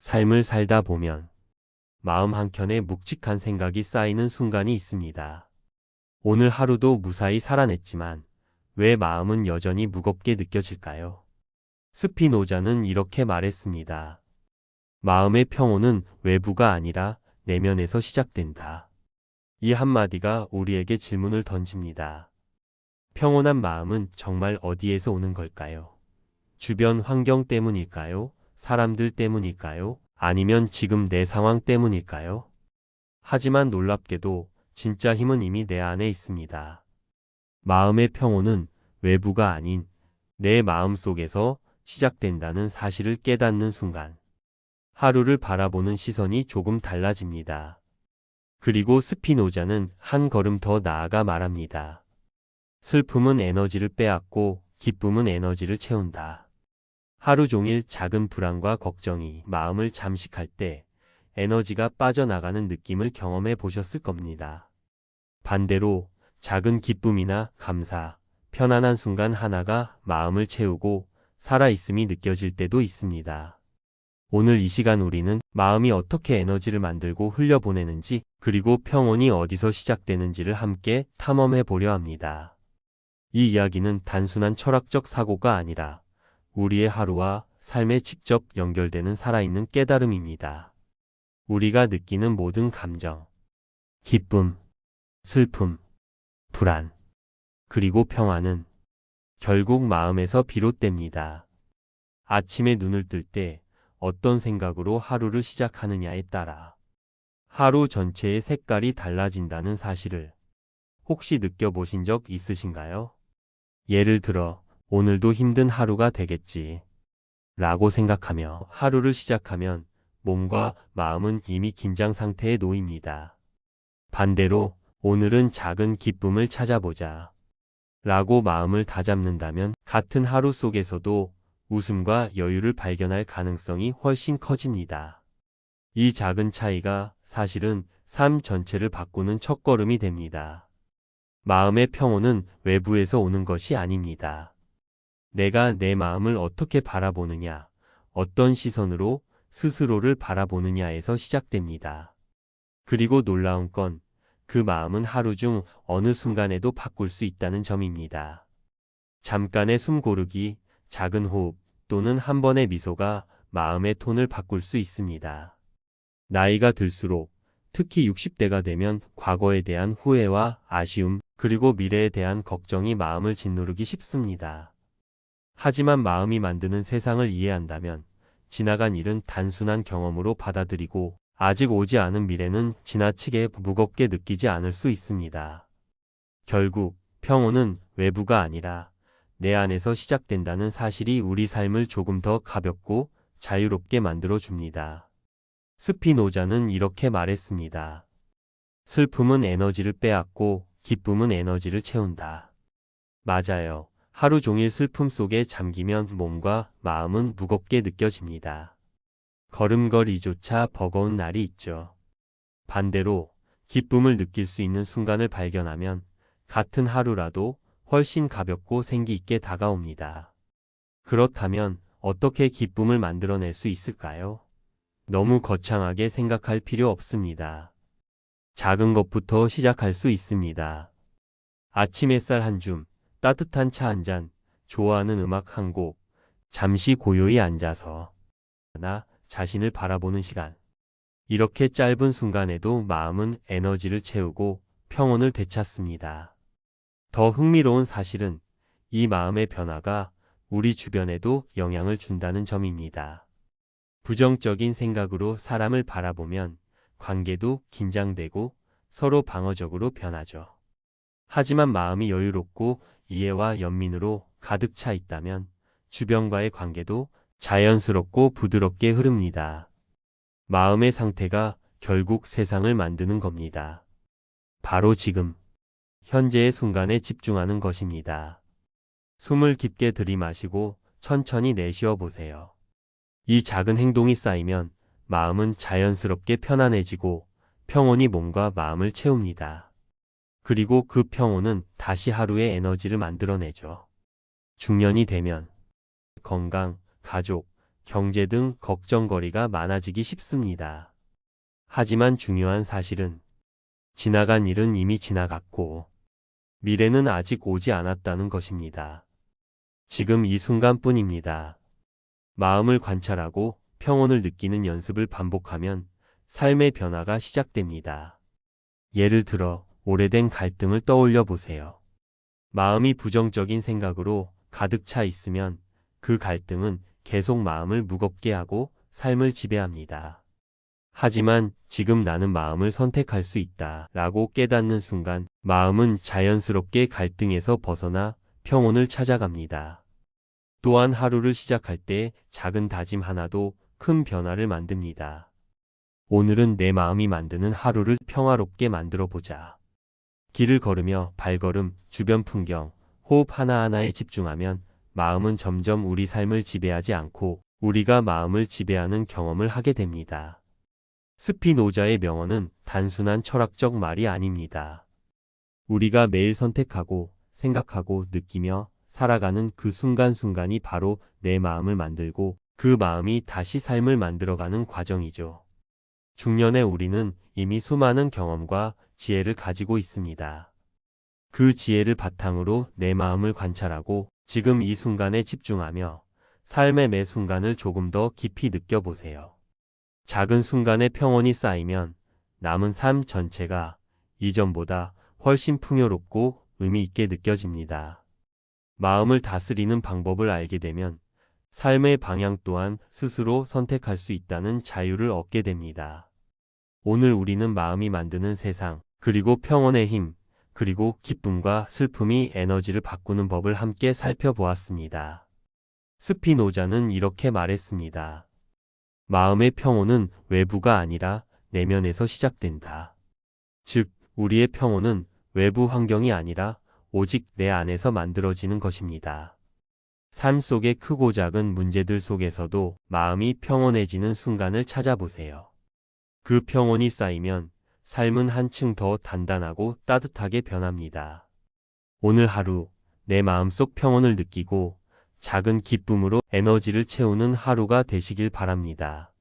삶을 살다 보면 마음 한켠에 묵직한 생각이 쌓이는 순간이 있습니다. 오늘 하루도 무사히 살아냈지만 왜 마음은 여전히 무겁게 느껴질까요? 스피노자는 이렇게 말했습니다. 마음의 평온은 외부가 아니라 내면에서 시작된다. 이 한마디가 우리에게 질문을 던집니다. 평온한 마음은 정말 어디에서 오는 걸까요? 주변 환경 때문일까요? 사람들 때문일까요? 아니면 지금 내 상황 때문일까요? 하지만 놀랍게도 진짜 힘은 이미 내 안에 있습니다. 마음의 평온은 외부가 아닌 내 마음 속에서 시작된다는 사실을 깨닫는 순간, 하루를 바라보는 시선이 조금 달라집니다. 그리고 스피노자는 한 걸음 더 나아가 말합니다. 슬픔은 에너지를 빼앗고 기쁨은 에너지를 채운다. 하루 종일 작은 불안과 걱정이 마음을 잠식할 때 에너지가 빠져나가는 느낌을 경험해 보셨을 겁니다. 반대로 작은 기쁨이나 감사, 편안한 순간 하나가 마음을 채우고 살아있음이 느껴질 때도 있습니다. 오늘 이 시간 우리는 마음이 어떻게 에너지를 만들고 흘려보내는지, 그리고 평온이 어디서 시작되는지를 함께 탐험해 보려 합니다. 이 이야기는 단순한 철학적 사고가 아니라 우리의 하루와 삶에 직접 연결되는 살아있는 깨달음입니다. 우리가 느끼는 모든 감정, 기쁨, 슬픔, 불안, 그리고 평안은 결국 마음에서 비롯됩니다. 아침에 눈을 뜰 때 어떤 생각으로 하루를 시작하느냐에 따라 하루 전체의 색깔이 달라진다는 사실을 혹시 느껴보신 적 있으신가요? 예를 들어, 오늘도 힘든 하루가 되겠지 라고 생각하며 하루를 시작하면 몸과 마음은 이미 긴장 상태에 놓입니다. 반대로, 오늘은 작은 기쁨을 찾아보자 라고 마음을 다잡는다면 같은 하루 속에서도 웃음과 여유를 발견할 가능성이 훨씬 커집니다. 이 작은 차이가 사실은 삶 전체를 바꾸는 첫걸음이 됩니다. 마음의 평온은 외부에서 오는 것이 아닙니다. 내가 내 마음을 어떻게 바라보느냐, 어떤 시선으로 스스로를 바라보느냐에서 시작됩니다. 그리고 놀라운 건 그 마음은 하루 중 어느 순간에도 바꿀 수 있다는 점입니다. 잠깐의 숨 고르기, 작은 호흡, 또는 한 번의 미소가 마음의 톤을 바꿀 수 있습니다. 나이가 들수록, 특히 60대가 되면 과거에 대한 후회와 아쉬움, 그리고 미래에 대한 걱정이 마음을 짓누르기 쉽습니다. 하지만 마음이 만드는 세상을 이해한다면 지나간 일은 단순한 경험으로 받아들이고 아직 오지 않은 미래는 지나치게 무겁게 느끼지 않을 수 있습니다. 결국 평온은 외부가 아니라 내 안에서 시작된다는 사실이 우리 삶을 조금 더 가볍고 자유롭게 만들어 줍니다. 스피노자는 이렇게 말했습니다. 슬픔은 에너지를 빼앗고 기쁨은 에너지를 채운다. 맞아요. 하루 종일 슬픔 속에 잠기면 몸과 마음은 무겁게 느껴집니다. 걸음걸이조차 버거운 날이 있죠. 반대로 기쁨을 느낄 수 있는 순간을 발견하면 같은 하루라도 훨씬 가볍고 생기 있게 다가옵니다. 그렇다면 어떻게 기쁨을 만들어낼 수 있을까요? 너무 거창하게 생각할 필요 없습니다. 작은 것부터 시작할 수 있습니다. 아침 햇살 한 줌, 따뜻한 차 한 잔, 좋아하는 음악 한 곡, 잠시 고요히 앉아서 나 자신을 바라보는 시간. 이렇게 짧은 순간에도 마음은 에너지를 채우고 평온을 되찾습니다. 더 흥미로운 사실은 이 마음의 변화가 우리 주변에도 영향을 준다는 점입니다. 부정적인 생각으로 사람을 바라보면 관계도 긴장되고 서로 방어적으로 변하죠. 하지만 마음이 여유롭고 이해와 연민으로 가득 차 있다면 주변과의 관계도 자연스럽고 부드럽게 흐릅니다. 마음의 상태가 결국 세상을 만드는 겁니다. 바로 지금, 현재의 순간에 집중하는 것입니다. 숨을 깊게 들이마시고 천천히 내쉬어 보세요. 이 작은 행동이 쌓이면 마음은 자연스럽게 편안해지고 평온이 몸과 마음을 채웁니다. 그리고 그 평온은 다시 하루의 에너지를 만들어내죠. 중년이 되면 건강, 가족, 경제 등 걱정거리가 많아지기 쉽습니다. 하지만 중요한 사실은 지나간 일은 이미 지나갔고 미래는 아직 오지 않았다는 것입니다. 지금 이 순간뿐입니다. 마음을 관찰하고 평온을 느끼는 연습을 반복하면 삶의 변화가 시작됩니다. 예를 들어 오래된 갈등을 떠올려 보세요. 마음이 부정적인 생각으로 가득 차 있으면 그 갈등은 계속 마음을 무겁게 하고 삶을 지배합니다. 하지만 지금 나는 마음을 선택할 수 있다 라고 깨닫는 순간 마음은 자연스럽게 갈등에서 벗어나 평온을 찾아갑니다. 또한 하루를 시작할 때 작은 다짐 하나도 큰 변화를 만듭니다. 오늘은 내 마음이 만드는 하루를 평화롭게 만들어 보자. 길을 걸으며 발걸음, 주변 풍경, 호흡 하나하나에 집중하면 마음은 점점 우리 삶을 지배하지 않고 우리가 마음을 지배하는 경험을 하게 됩니다. 스피노자의 명언은 단순한 철학적 말이 아닙니다. 우리가 매일 선택하고 생각하고 느끼며 살아가는 그 순간순간이 바로 내 마음을 만들고 그 마음이 다시 삶을 만들어가는 과정이죠. 중년의 우리는 이미 수많은 경험과 지혜를 가지고 있습니다. 그 지혜를 바탕으로 내 마음을 관찰하고 지금 이 순간에 집중하며 삶의 매 순간을 조금 더 깊이 느껴보세요. 작은 순간의 평온이 쌓이면 남은 삶 전체가 이전보다 훨씬 풍요롭고 의미 있게 느껴집니다. 마음을 다스리는 방법을 알게 되면 삶의 방향 또한 스스로 선택할 수 있다는 자유를 얻게 됩니다. 오늘 우리는 마음이 만드는 세상, 그리고 평온의 힘, 그리고 기쁨과 슬픔이 에너지를 바꾸는 법을 함께 살펴보았습니다. 스피노자는 이렇게 말했습니다. 마음의 평온은 외부가 아니라 내면에서 시작된다. 즉, 우리의 평온은 외부 환경이 아니라 오직 내 안에서 만들어지는 것입니다. 삶 속의 크고 작은 문제들 속에서도 마음이 평온해지는 순간을 찾아보세요. 그 평온이 쌓이면 삶은 한층 더 단단하고 따뜻하게 변합니다. 오늘 하루 내 마음속 평온을 느끼고 작은 기쁨으로 에너지를 채우는 하루가 되시길 바랍니다.